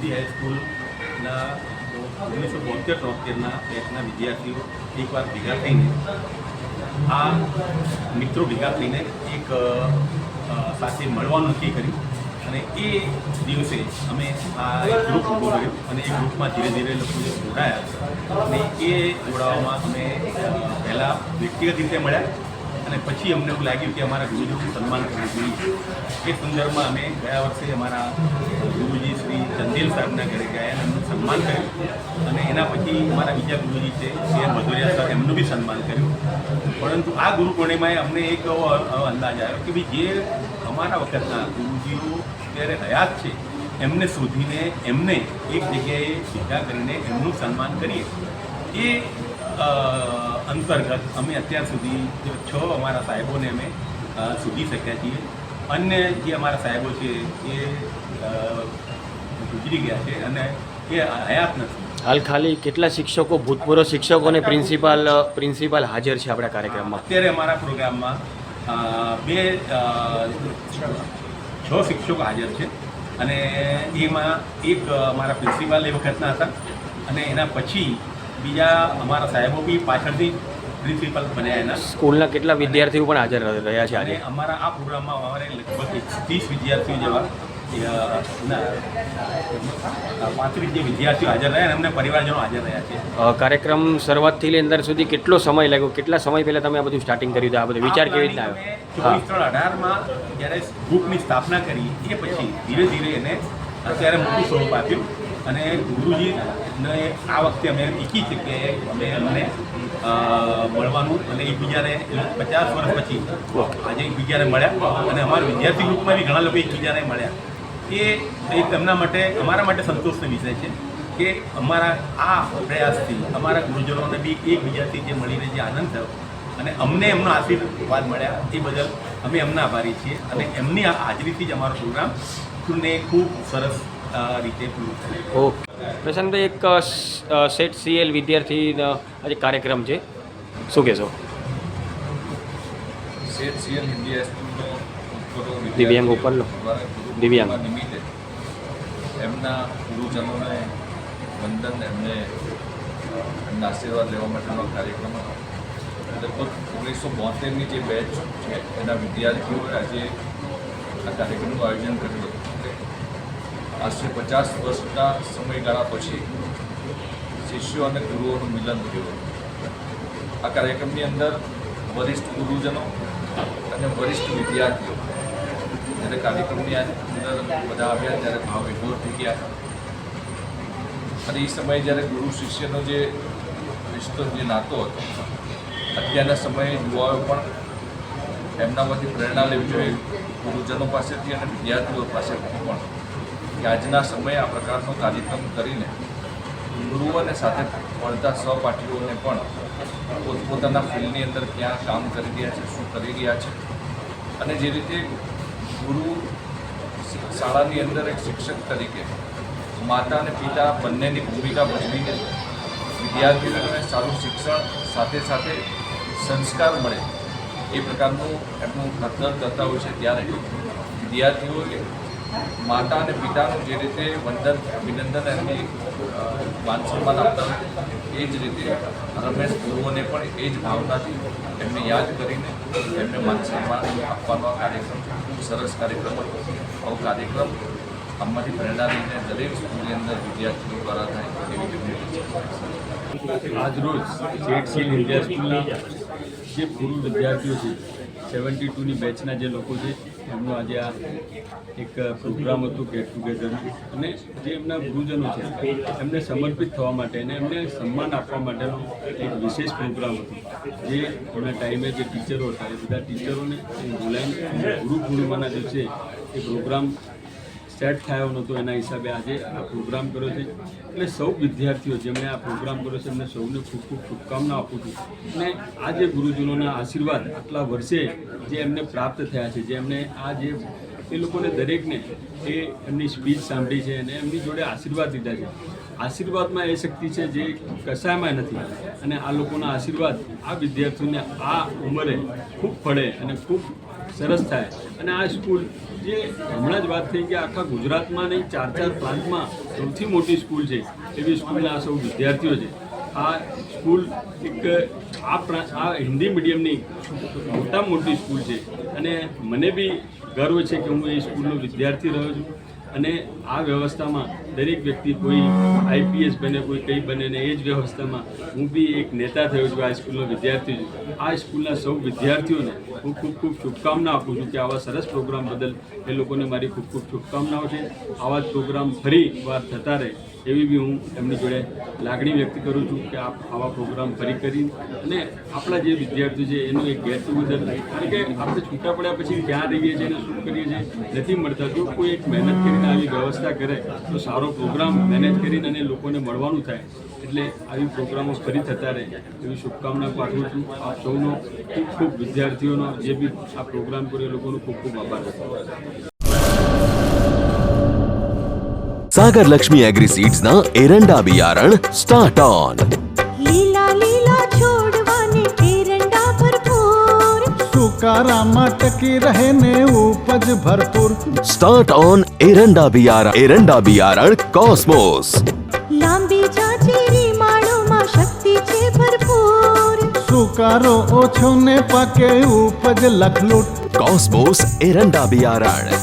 મોદી હાઈસ્કૂલના 1972-73ના બેચના વિદ્યાર્થીઓ એકવાર ભેગા થઈને આ મિત્રો ભેગા થઈને એક સાથે મળવાનું નક્કી કર્યું અને એ દિવસે અમે આ એક ગ્રુપ ઊભો કર્યો અને એ ગ્રુપમાં ધીરે ધીરે લોકો જે જોડાયા અને એ જોડાવામાં અમે પહેલાં વ્યક્તિગત રીતે મળ્યા અને પછી અમને એવું લાગ્યું કે અમારા ગુરુજીનું સન્માન કરવું જોઈએ. એ સંદર્ભમાં અમે ગયા વર્ષે અમારા ગુરુજી શ્રી ચંદેલ સાહેબના ઘરે ગયા અને એમનું સન્માન કર્યું અને એના પછી અમારા બીજા ગુરુજી છે CN ભદોરિયા સર એમનું બી સન્માન કર્યું. પરંતુ આ ગુરુ પૂર્ણિમાએ અમને એક એવો અંદાજ આવ્યો કે ભાઈ જે અમારા વખતના ગુરુજીઓ અત્યારે હયાત છે એમને શોધીને એમને એક જગ્યાએ ભેગા કરીને એમનું સન્માન કરીએ. એ અંતર્ગત અમે અત્યાર સુધી 6 અમારા સાહેબોને અમે શોધી શક્યા છીએ. અન્ય જે અમારા સાહેબો છે એ ગુજરી ગયા છે અને એ હયાત નથી. હાલ ખાલી કેટલા શિક્ષકો, ભૂતપૂર્વ શિક્ષકો અને પ્રિન્સિપાલ હાજર છે આપણા કાર્યક્રમમાં? અત્યારે અમારા પ્રોગ્રામમાં 6 શિક્ષકો હાજર છે અને એમાં એક અમારા પ્રિન્સિપાલ એ વખતના હતા અને એના પછી બીજા અમારા સાહેબો બી પાછળથી પ્રિન્સિપલ બન્યા. એના સ્કૂલના કેટલા વિદ્યાર્થીઓ પણ હાજર રહ્યા છે આજે? અમારા આ પ્રોગ્રામમાં અમારે લગભગ 30 વિદ્યાર્થીઓ જેવા 35 જે વિદ્યાર્થીઓ હાજર રહ્યા અને અમને પરિવારજનો હાજર રહ્યા છે. કાર્યક્રમ શરૂઆતથી લઈ અંદર સુધી કેટલો સમય લાગ્યો? કેટલા સમય પહેલાં તમે આ બધું સ્ટાર્ટિંગ કર્યું હતું? આ બધું વિચાર કેવી રીતના આવ્યો? 24/3/18માં જ્યારે ગ્રુપની સ્થાપના કરી એ પછી ધીરે ધીરે એને અત્યારે મોટું સ્વરૂપ આપ્યું અને ગુરુજીને આ વખતે અમે ઈચ્છી છે કે અમે અમને મળવાનું અને એકબીજાને 50 વર્ષ પછી આજે એકબીજાને મળ્યા અને અમારા વિદ્યાર્થી ગ્રુપમાં બી ઘણા લોકો એકબીજાને મળ્યા. એ એક એમના માટે અમારા માટે સંતોષનો વિષય છે કે અમારા આ પ્રયાસથી અમારા ગુરુજનોને બી એકબીજાથી જે મળીને જે આનંદ થયો અને અમને એમનો આશીર્વાદ મળ્યા એ બદલ અમે એમના આભારી છીએ અને એમની હાજરીથી જ અમારો પ્રોગ્રામને ખૂબ સરસ રીતે પૂરું થયું. ઓકે પ્રશાંતભાઈ, એક સેટ CL વિદ્યાર્થીનો આજે કાર્યક્રમ છે, શું કહેશો? સેટ CL હિન્દી હાઈસ્કૂલનો દિવ્યાંગ ઉપરનો દિવ્યાંગ નિમિત્તે એમના ગુરુજનોને વંદન, એમને એમના આશીર્વાદ લેવા માટેનો કાર્યક્રમ હતો. લગભગ 1972ની જે બેચ છે એના વિદ્યાર્થીઓએ આજે આ કાર્યક્રમનું આયોજન કર્યું હતું. આશરે 50 વર્ષના સમયગાળા પછી શિષ્યો અને ગુરુઓનું મિલન થયું. આ કાર્યક્રમની અંદર વરિષ્ઠ ગુરુજનો અને વરિષ્ઠ વિદ્યાર્થીઓ જ્યારે કાર્યક્રમની અંદર બધા આવ્યા ત્યારે ભાવ વિભોર થઈ ગયા અને એ સમયે જ્યારે ગુરુ શિષ્યનો જે રિશ્તો, જે નાતો હતો, અત્યારના સમયે યુવાઓ પણ એમનામાંથી પ્રેરણા લેવી જોઈએ ગુરુજનો પાસેથી અને વિદ્યાર્થીઓ પાસેથી પણ કે આજના સમયે આ પ્રકારનો કાર્યક્રમ કરીને ગુરુઓને સાથે ભણતા સહપાઠીઓને પણ પોતપોતાના ફિલ્ડની અંદર ક્યાં કામ કરી રહ્યા છે, શું કરી રહ્યા છે અને જે રીતે ગુરુ શાળાની અંદર એક શિક્ષક તરીકે માતા અને પિતા બંનેની ભૂમિકા ભજવીને વિદ્યાર્થીઓને સારું શિક્ષણ સાથે સાથે સંસ્કાર મળે એ પ્રકારનું એમનું ઘડતર કરતા હોય છે. ત્યારે વિદ્યાર્થીઓએ માતા અને પિતાનું જે રીતે વંદન, અભિનંદન, એમની માન સન્માન આપતા એ જ રીતે રમેશ ગુરુઓને પણ એ જ ભાવનાથી એમને યાદ કરીને એમને માન સન્માન આપવાનો આ કાર્યક્રમ ખૂબ સરસ કાર્યક્રમ હતો. આવો કાર્યક્રમ આમાંથી પ્રેરણા લઈને દરેક સ્કૂલની અંદર વિદ્યાર્થીઓ દ્વારા થાય એવી વિનંતી છે. આજરોજ સેટ CL ઇન્ડિયા સ્કૂલના જે પૂર્વ વિદ્યાર્થીઓ છે, 72ની બેચના જે લોકો છે, એમનું આજે આ એક પ્રોગ્રામ હતું ગેટ ટુગેધરનું અને જે એમના ગુરુજનો છે એમને સમર્પિત થવા માટે અને એમને સન્માન આપવા માટેનો એક વિશેષ પ્રોગ્રામ હતો. જે એમના ટાઈમે જે ટીચરો હતા એ બધા ટીચરોને બોલાવીને ગુરુ પૂર્ણિમાના દિવસે એ પ્રોગ્રામ સેટ થયો નહોતો, એના હિસાબે આજે આ પ્રોગ્રામ કર્યો છે. એટલે સૌ વિદ્યાર્થીઓ જેમણે આ પ્રોગ્રામ કર્યો છે એમને સૌને ખૂબ ખૂબ શુભકામના આપું છું અને આ જે ગુરુજનોના આશીર્વાદ આટલા વર્ષે જે એમને પ્રાપ્ત થયા છે, જે એમને આ જે એ લોકોને દરેકને એ એમની સ્પીચ સાંભળી છે અને એમની જોડે આશીર્વાદ લીધા છે. આશીર્વાદમાં એ શક્તિ છે જે કશાયમાં નથી અને આ લોકોના આશીર્વાદ આ વિદ્યાર્થીઓને આ ઉંમરે ખૂબ ફળે અને ખૂબ સરસ થાય અને આ સ્કૂલ જે હમણાં જ વાત થઈ કે આખા ગુજરાતમાં નહીં 4 પ્રાંતમાં સૌથી મોટી સ્કૂલ છે એવી સ્કૂલના સૌ વિદ્યાર્થીઓ છે. આ સ્કૂલ એક આ હિન્દી મીડિયમની મોટામાં મોટી સ્કૂલ છે અને મને બી ગર્વ છે કે હું એ સ્કૂલનો વિદ્યાર્થી રહ્યો છું. અને આ વ્યવસ્થામાં દરેક વ્યક્તિ કોઈ IPS બને, કોઈ કંઈ બને ને એ જ વ્યવસ્થામાં હું બી એક નેતા થયો છું. આ સ્કૂલનો વિદ્યાર્થી છું. આ સ્કૂલના સૌ વિદ્યાર્થીઓને હું ખૂબ ખૂબ શુભકામના આપું છું કે આવા સરસ પ્રોગ્રામ બદલ એ લોકોને મારી ખૂબ ખૂબ શુભકામનાઓ છે. આવા જ પ્રોગ્રામ ફરી વાર થતા રહે એવી બી હું એમની જોડે લાગણી વ્યક્ત કરું છું કે આવા પ્રોગ્રામ ફરી કરી અને આપણા જે વિદ્યાર્થીઓ છે એનું એક ગેટ ટુગેધર, કારણ કે આપણે છૂટા પડ્યા પછી ક્યાં રહીએ છીએ અને શું કરીએ છીએ નથી મળતા. જો કોઈ એક મહેનત કરીને આવી વ્યવસ્થા કરે તો સારો પ્રોગ્રામ મેનેજ કરીને અને લોકોને મળવાનું થાય. એટલે આવી પ્રોગ્રામો ફરી થતા રહે એવી શુભકામના પાઠવું છું. આપ સૌનો ખૂબ ખૂબ વિદ્યાર્થીઓનો જે બી આ પ્રોગ્રામ કર્યો એ લોકોનો ખૂબ ખૂબ આભાર વ્યક્ત કરું છું. सागर लक्ष्मी एग्रीसीड्स ना एरंडा बियारण स्टार्ट ऑन. લીલા લીલા છોડવાને એરંડા ભરપૂર, સુકારામાં ટકી રહે ને ઉપજ ભરપૂર. स्टार्ट ऑन एरंडा बियारण कॉस्मोस. લાંબી જાચેરી માળોમાં શક્તિ છે ભરપૂર, સુકારો ઓછો ને પાકે ઉપજ લખલૂટ. कॉस्मोस एरंडा बियारण